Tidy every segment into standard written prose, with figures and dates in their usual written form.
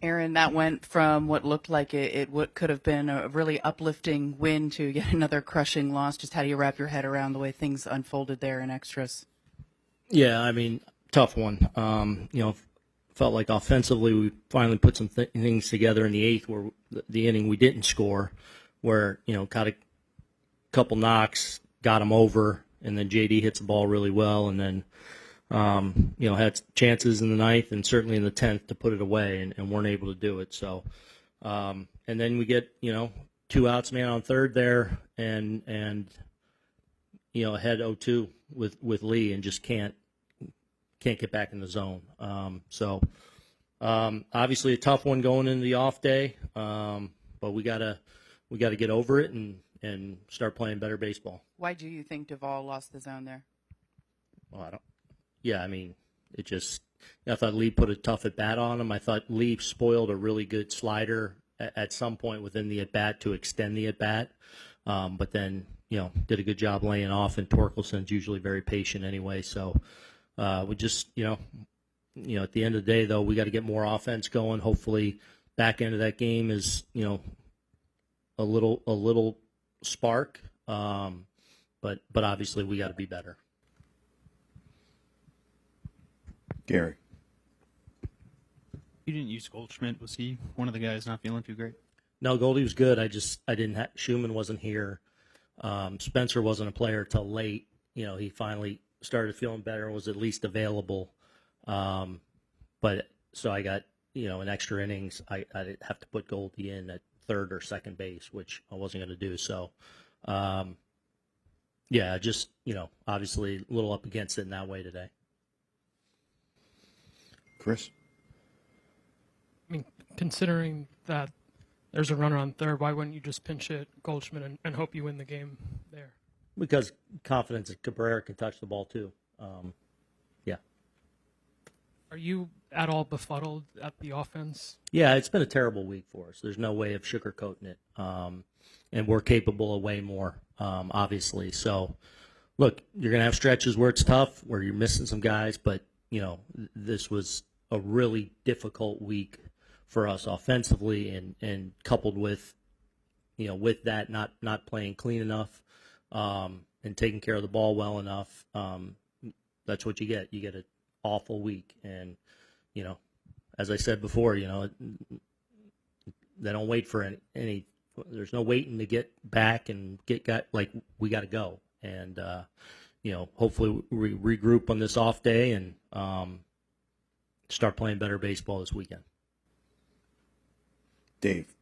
Aaron, that went from what looked like could have been a really uplifting win to yet another crushing loss. Just how do you wrap your head around the way things unfolded there in extras? Yeah, I mean, tough one. Felt like offensively we finally put some things together in the eighth where the inning we didn't score, where, got a couple knocks, got them over, and then JD hits the ball really well, and then had chances in the ninth and certainly in the 10th to put it away and weren't able to do it. So, and then we get, 2 outs, man on third there and ahead 0-2 with Lee and just can't get back in the zone. Obviously a tough one going into the off day, but we gotta get over it and start playing better baseball. Why do you think Duvall lost the zone there? Well, I thought Lee put a tough at-bat on him. I thought Lee spoiled a really good slider at some point within the at-bat to extend the at-bat, but then, did a good job laying off, and Torkelson's usually very patient anyway. So we just, at the end of the day, though, we got to get more offense going. Hopefully back end of that game is, a little spark, but obviously we got to be better. Gary. You didn't use Goldschmidt. Was he one of the guys not feeling too great? No, Goldie was good. I didn't have, Schumann wasn't here. Spencer wasn't a player till late. He finally started feeling better and was at least available. But so I got, an extra innings. I have to put Goldie in at third or second base, which I wasn't going to do. So, just, obviously a little up against it in that way today. Chris? I mean, considering that there's a runner on third, why wouldn't you just pinch hit Goldschmidt and hope you win the game there? Because confidence that Cabrera can touch the ball too. Yeah. Are you at all befuddled at the offense? Yeah, it's been a terrible week for us. There's no way of sugarcoating it. And we're capable of way more, obviously. So, look, you're going to have stretches where it's tough, where you're missing some guys, but, this was a really difficult week for us offensively and coupled with, with that not playing clean enough and taking care of the ball well enough, that's what you get. You get an awful week. And, as I said before, they don't wait for any there's no waiting to get back and we got to go. And, hopefully we regroup on this off day and start playing better baseball this weekend. Dave.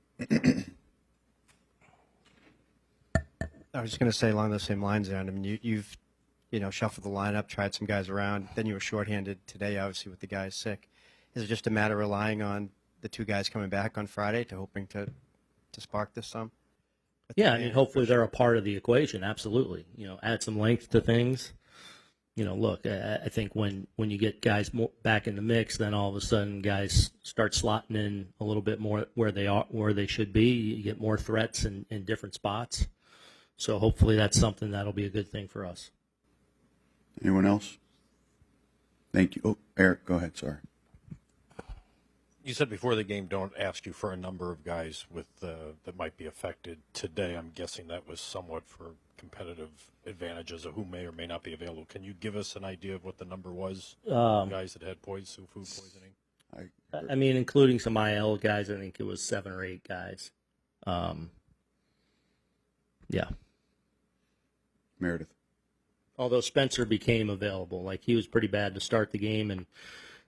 I was just going to say along those same lines, Aaron. I mean, you've shuffled the lineup, tried some guys around. Then you were shorthanded today, obviously, with the guys sick. Is it just a matter of relying on the 2 guys coming back on Friday hoping to spark this some? Yeah, I mean, hopefully they're a part of the equation. Absolutely. Add some length to things. Look, I think when you get guys back in the mix, then all of a sudden guys start slotting in a little bit more where they should be. You get more threats in different spots. So hopefully that's something that'll be a good thing for us. Anyone else? Thank you. Oh, Eric, go ahead. Sorry. You said before the game don't ask you for a number of guys that might be affected today. I'm guessing that was somewhat for competitive advantages of who may or may not be available. Can you give us an idea of what the number was? Guys that had food poisoning? I mean, including some IL guys, I think it was 7 or 8 guys. Yeah. Meredith. Although Spencer became available, he was pretty bad to start the game, and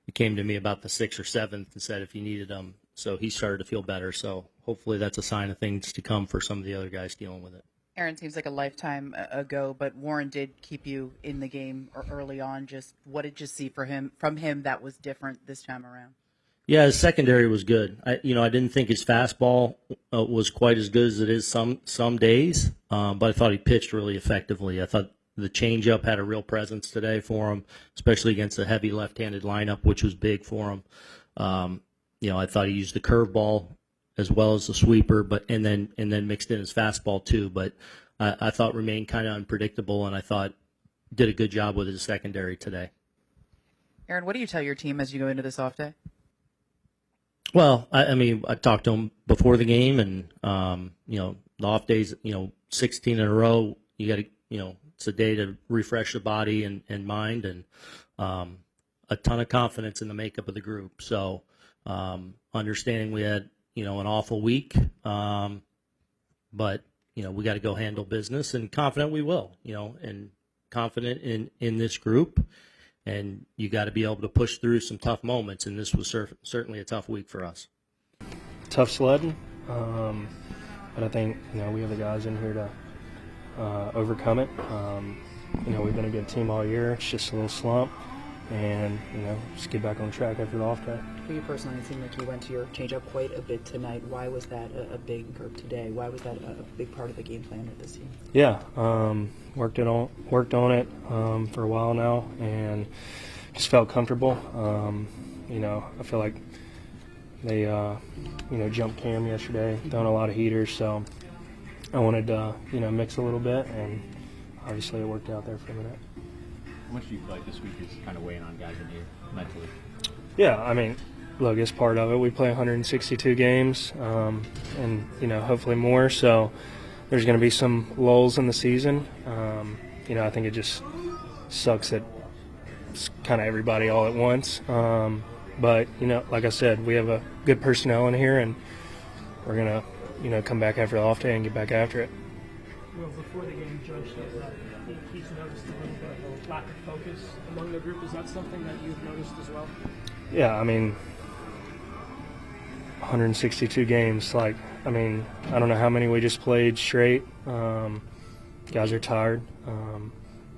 he came to me about the 6th or 7th and said if you needed him. So he started to feel better. So hopefully that's a sign of things to come for some of the other guys dealing with it. Aaron, seems like a lifetime ago, but Warren did keep you in the game early on. Just what did you see from him that was different this time around? Yeah, his secondary was good. I didn't think his fastball was quite as good as it is some days, but I thought he pitched really effectively. I thought the changeup had a real presence today for him, especially against a heavy left-handed lineup, which was big for him. I thought he used the curveball as well as the sweeper, and then mixed in his fastball too. But I thought remained kind of unpredictable, and I thought did a good job with his secondary today. Aaron, what do you tell your team as you go into this off day? Well, I mean, I talked to him before the game, and the off days, 16 in a row. You got to, it's a day to refresh the body and mind, and a ton of confidence in the makeup of the group. So, understanding we had, an awful week, but we got to go handle business, and confident we will, and confident in this group. And you got to be able to push through some tough moments, and this was certainly a tough week for us. Tough sledding, but I think we have the guys in here to overcome it. We've been a good team all year. It's just a little slump, and just get back on track after the off day. For you personally, it seemed like you went to your changeup quite a bit tonight. Why was that a big, or today? Why was that a big part of the game plan with this team? Yeah, worked on it for a while now, and just felt comfortable. I feel like they jumped Cam yesterday, throwing a lot of heaters, so I wanted to mix a little bit, and obviously it worked out there for a minute. How much do you feel like this week is kind of weighing on guys in here mentally? Yeah, I mean, look, it's part of it. We play 162 games, and hopefully more. So there's going to be some lulls in the season. I think it just sucks that it's kind of everybody all at once. But like I said, we have a good personnel in here, and we're gonna come back after the off day and get back after it. Well, before the game, Judge said that he's noticed a little bit of a lack of focus among the group. Is that something that you've noticed as well? Yeah, I mean, 162 games. I don't know how many we just played straight. Guys are tired,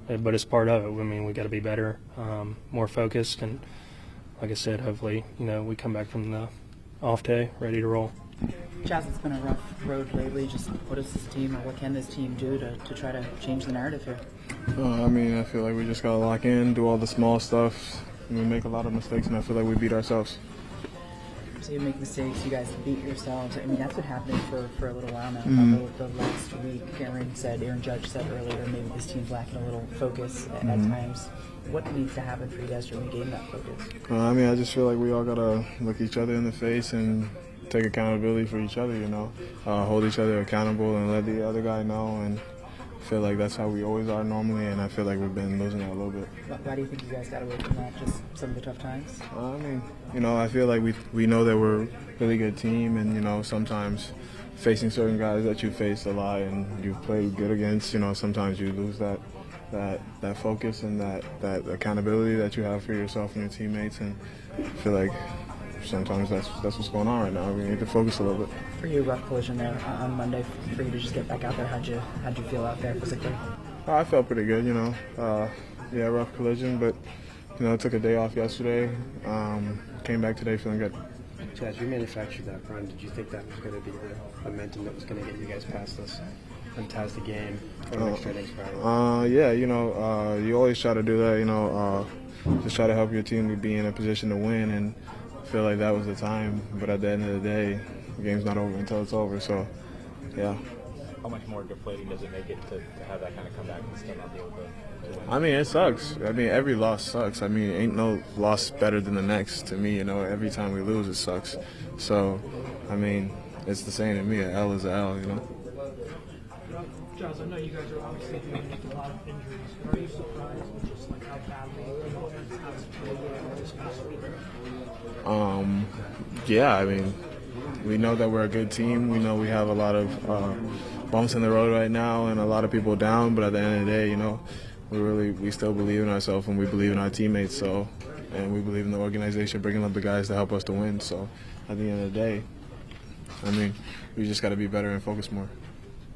but it's part of it. I mean, we got to be better, more focused, and like I said, hopefully, we come back from the off day ready to roll. Jazz, it's been a rough road lately. Just what does this team, or what can this team do to try to change the narrative here? I feel like we just got to lock in, do all the small stuff. We make a lot of mistakes, and I feel like we beat ourselves. So you make mistakes, you guys beat yourselves. I mean, that's been happening for a little while now. The last week, Aaron Judge said earlier, maybe this team's lacking a little focus at times. What needs to happen for you guys to regain that focus? I just feel like we all got to look each other in the face and take accountability for each other, hold each other accountable and let the other guy know. And I feel like that's how we always are normally, and I feel like we've been losing that a little bit. Why do you think you guys got away from that? Just some of the tough times? I feel like we know that we're a really good team, and, sometimes facing certain guys that you face a lot and you've played good against, sometimes you lose that focus and that accountability that you have for yourself and your teammates, and I feel like sometimes that's what's going on right now. We need to focus a little bit. For you, rough collision there on Monday, for you to just get back out there, how'd you feel out there physically? I felt pretty good, rough collision, but I took a day off yesterday. Came back today feeling good. Chaz, you manufactured that run. Did you think that was going to be the momentum that was going to get you guys past this fantastic game for the next innings? You always try to do that, just try to help your team to be in a position to win, and I feel like that was the time. But at the end of the day, the game's not over until it's over, so, yeah. How much more deflating does it make it to have that kind of comeback and still not be able to win? It sucks. Every loss sucks. Ain't no loss better than the next to me, Every time we lose, it sucks. So, it's the same to me. An L is an L, Giles, I know you guys are obviously dealing with a lot of injuries, but are you surprised with just how badly the offense has played this past week? We know that we're a good team. We know we have a lot of bumps in the road right now and a lot of people down, but at the end of the day, we still believe in ourselves and we believe in our teammates, and we believe in the organization bringing up the guys to help us to win. So at the end of the day, we just got to be better and focus more.